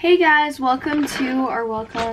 Hey guys, welcome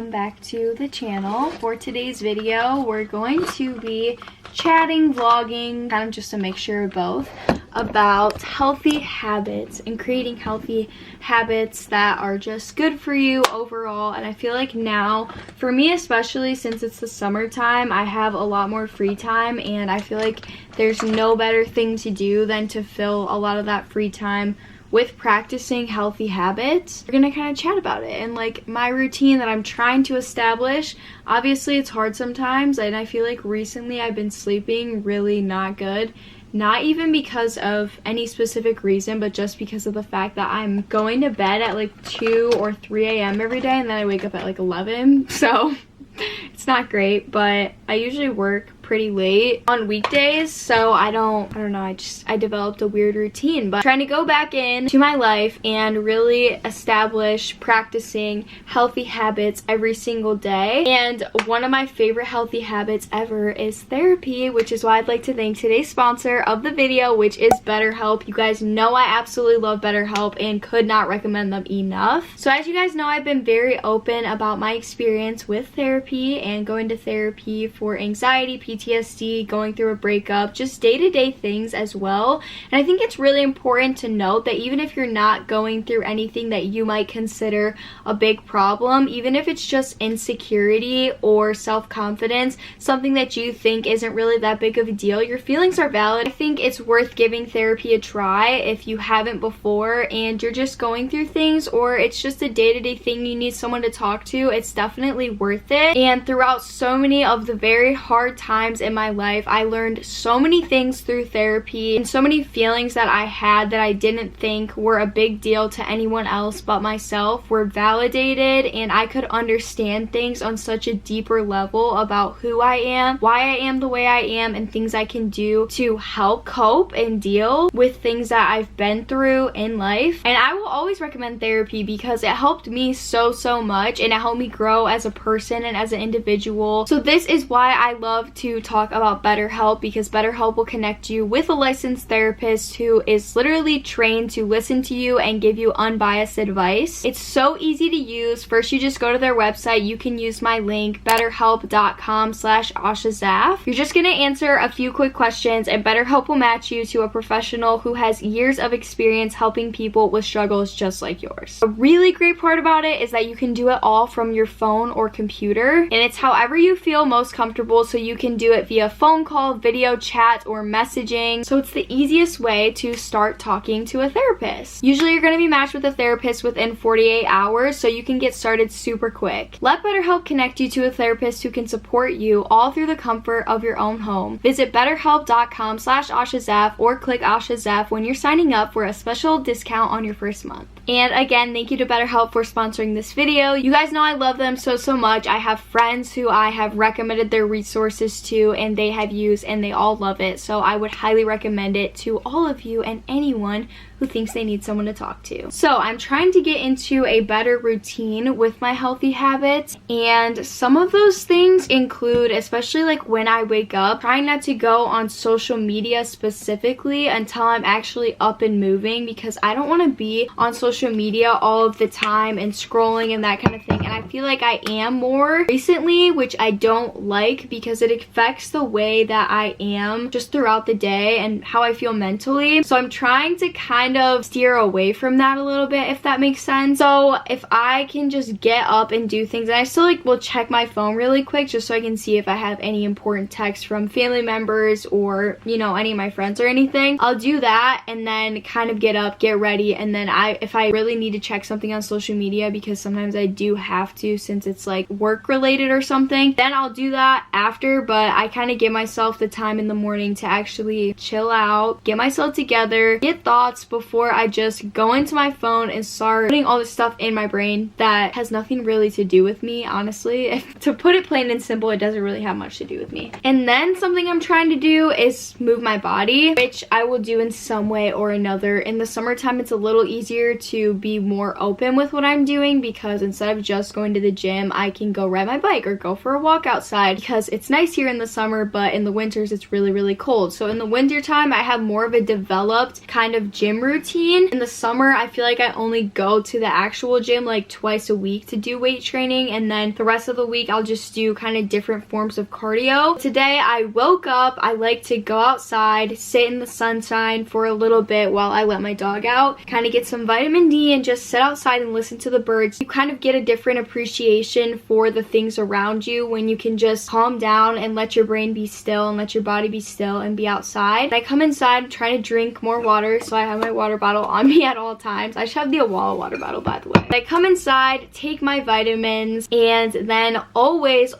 back to the channel. For today's video, we're going to be chatting, vlogging, kind of just a mixture of both, about healthy habits and creating healthy habits that are just good for you overall. And I feel like now, for me especially, since it's the summertime, I have a lot more free time, and I feel like there's no better thing to do than to fill a lot of that free time with practicing healthy habits. We're gonna kind of chat about it and like my routine that I'm trying to establish. Obviously it's hard sometimes, and I feel like recently I've been sleeping really not good. Not even because of any specific reason, but just because of the fact that I'm going to bed at like 2 or 3 a.m. every day, and then I wake up at like 11. So it's not great, but I usually work pretty late on weekdays, so I don't know, I developed a weird routine. But trying to go back into my life and really establish practicing healthy habits every single day. And one of my favorite healthy habits ever is therapy, which is why I'd like to thank today's sponsor of the video, which is BetterHelp. You guys know I absolutely love BetterHelp and could not recommend them enough. So as you guys know, I've been very open about my experience with therapy and going to therapy for anxiety, PTSD, going through a breakup, just day-to-day things as well. And I think it's really important to note that even if you're not going through anything that you might consider a big problem, even if it's just insecurity or self-confidence, something that you think isn't really that big of a deal, your feelings are valid. I think it's worth giving therapy a try if you haven't before and you're just going through things, or it's just a day-to-day thing you need someone to talk to. It's definitely worth it. And throughout so many of the very hard times in my life, I learned so many things through therapy, and so many feelings that I had that I didn't think were a big deal to anyone else but myself were validated, and I could understand things on such a deeper level about who I am, why I am the way I am, and things I can do to help cope and deal with things that I've been through in life. And I will always recommend therapy because it helped me so much, and it helped me grow as a person and as an individual. So this is why I love to talk about BetterHelp, because BetterHelp will connect you with a licensed therapist who is literally trained to listen to you and give you unbiased advice. It's so easy to use. First, you just go to their website. You can use my link, betterhelp.com/AshaZapf. You're just gonna answer a few quick questions, and BetterHelp will match you to a professional who has years of experience helping people with struggles just like yours. A really great part about it is that you can do it all from your phone or computer, and it's however you feel most comfortable, so you can do it via phone call, video chat, or messaging. So it's the easiest way to start talking to a therapist. Usually you're going to be matched with a therapist within 48 hours, so you can get started super quick. Let BetterHelp connect you to a therapist who can support you all through the comfort of your own home. Visit betterhelp.com/AshaZapf or click AshaZapf when you're signing up for a special discount on your first month. And again, thank you to BetterHelp for sponsoring this video. You guys know I love them so much. I have friends who I have recommended their resources to, and they have used, and they all love it. So I would highly recommend it to all of you and anyone who thinks they need someone to talk to. So I'm trying to get into a better routine with my healthy habits, and some of those things include, especially like when I wake up, trying not to go on social media specifically until I'm actually up and moving, because I don't want to be on social media all of the time and scrolling and that kind of thing. And I feel like I am more recently, which I don't like because it affects the way that I am just throughout the day and how I feel mentally. So I'm trying to kind of steer away from that a little bit, if that makes sense. So if I can just get up and do things, and I still like will check my phone really quick just so I can see if I have any important texts from family members or, you know, any of my friends or anything. I'll do that and then kind of get up, get ready, and then if I really need to check something on social media, because sometimes I do have to since it's like work related or something, then I'll do that after. But I kind of give myself the time in the morning to actually chill out, get myself together, get thoughts before I just go into my phone and start putting all this stuff in my brain that has nothing really to do with me, honestly. To put it plain and simple, it doesn't really have much to do with me. And then something I'm trying to do is move my body, which I will do in some way or another. In the summertime, it's a little easier to be more open with what I'm doing, because instead of just going to the gym, I can go ride my bike or go for a walk outside, because it's nice here in the summer, but in the winters it's really cold. So in the winter time, I have more of a developed kind of gym routine. In the summer, I feel like I only go to the actual gym like twice a week to do weight training, and then the rest of the week I'll just do kind of different forms of cardio. Today I woke up, I like to go outside, sit in the sunshine for a little bit while I let my dog out, kind of get some vitamin D and just sit outside and listen to the birds. You kind of get a different appreciation for the things around you when you can just calm down and let your brain be still and let your body be still and be outside. I come inside, try to drink more water, so I have my water bottle on me at all times. I should have the Awala water bottle, by the way. I come inside, take my vitamins, and then always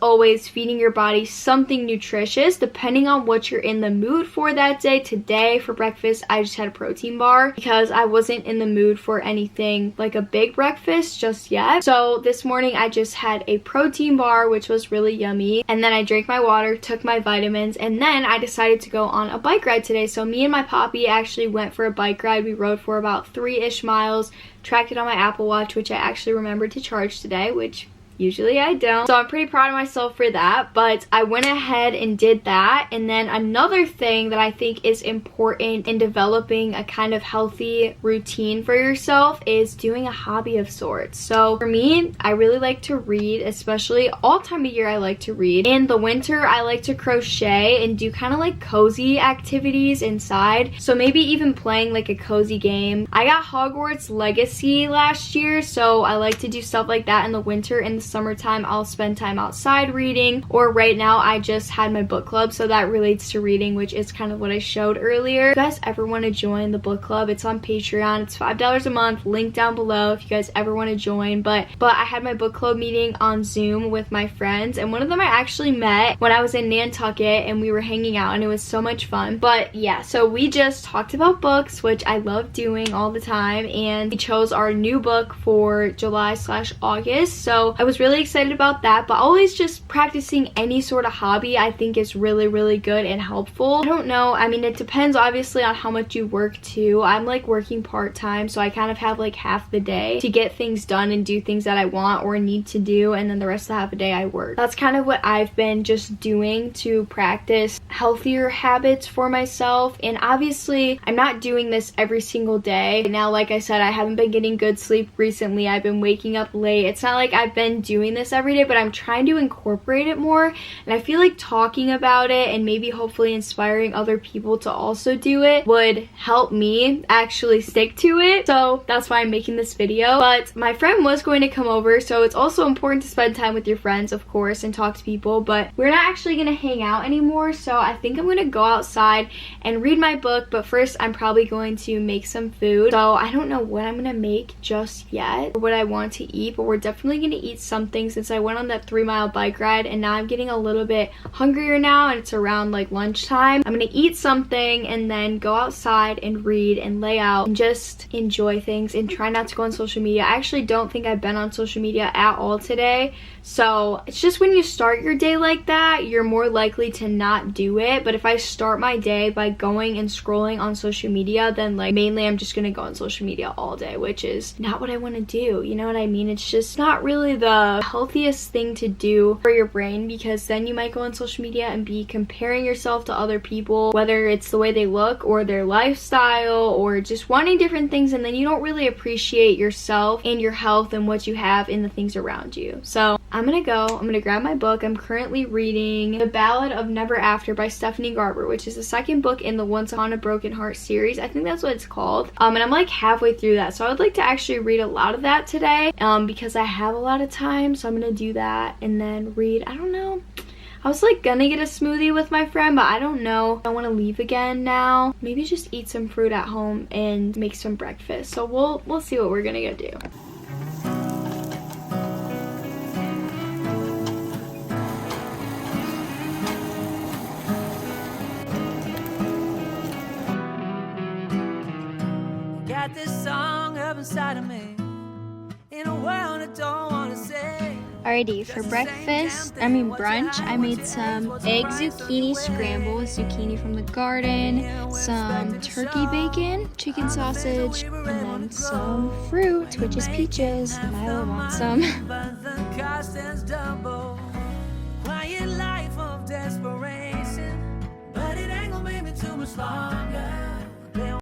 feeding your body something nutritious depending on what you're in the mood for that day. Today for breakfast I just had a protein bar because I wasn't in the mood for anything like a big breakfast just yet. So this morning I just had a protein bar, which was really yummy, and then I drank my water, took my vitamins, and then I decided to go on a bike ride today. So me and my poppy actually went for a bike ride. We rode for about 3-ish miles, tracked it on my Apple Watch, which I actually remembered to charge today, which usually I don't. So I'm pretty proud of myself for that, but I went ahead and did that. And then another thing that I think is important in developing a kind of healthy routine for yourself is doing a hobby of sorts. So for me, I really like to read, especially all time of year I like to read. In the winter, I like to crochet and do kind of like cozy activities inside. So maybe even playing like a cozy game. I got Hogwarts Legacy last year, so I like to do stuff like that in the winter. In the summertime, I'll spend time outside reading, or right now I just had my book club, so that relates to reading, which is kind of what I showed earlier. If you guys ever want to join the book club, it's on Patreon. It's $5 a month, link down below if you guys ever want to join. But I had my book club meeting on Zoom with my friends, and one of them I actually met when I was in Nantucket, and we were hanging out, and it was so much fun. But yeah, so we just talked about books, which I love doing all the time, and we chose our new book for July/August. So I was really excited about that. But always just practicing any sort of hobby I think is really good and helpful. I don't know, I mean, it depends obviously on how much you work too. I'm like working part-time, so I kind of have like half the day to get things done and do things that I want or need to do, and then the rest of the half a day I work. That's kind of what I've been just doing to practice healthier habits for myself. And obviously I'm not doing this every single day. Now, like I said, I haven't been getting good sleep recently. I've been waking up late. It's not like I've been doing this every day, but I'm trying to incorporate it more, and I feel like talking about it and maybe hopefully inspiring other people to also do it would help me actually stick to it. So that's why I'm making this video. But my friend was going to come over, so it's also important to spend time with your friends, of course, and talk to people, but we're not actually gonna hang out anymore. So I think I'm gonna go outside and read my book, but first I'm probably going to make some food. So I don't know what I'm gonna make just yet or what I want to eat, but we're definitely gonna eat something since I went on that 3-mile bike ride, and now I'm getting a little bit hungrier now, and it's around like lunchtime. I'm gonna eat something and then go outside and read and lay out and just enjoy things and try not to go on social media. I actually don't think I've been on social media at all today. So it's just when you start your day like that, you're more likely to not do it. But if I start my day by going and scrolling on social media, then like mainly I'm just gonna go on social media all day, which is not what I want to do. You know what I mean? It's just not really the healthiest thing to do for your brain, because then you might go on social media and be comparing yourself to other people, whether it's the way they look or their lifestyle or just wanting different things, and then you don't really appreciate yourself and your health and what you have in the things around you. So I'm gonna grab my book. I'm currently reading The Ballad of Never After by Stephanie Garber, which is the second book in the Once Upon a Broken Heart series. I think that's what it's called. And I'm like halfway through that, so I would like to actually read a lot of that today, because I have a lot of time. So I'm gonna do that and then read. I don't know, I was like gonna get a smoothie with my friend, but I don't know. I want to leave again now. Maybe just eat some fruit at home and make some breakfast. So we'll see what we're gonna go do. Got this song up inside of me in a world I don't want to say. Alrighty, for brunch, I made some egg zucchini scramble with zucchini from the garden, some turkey bacon, chicken sausage, and then some fruit, which is peaches. Milo wants some. But the cost is double. Quiet life of desperation, but it ain't gonna make me too much longer.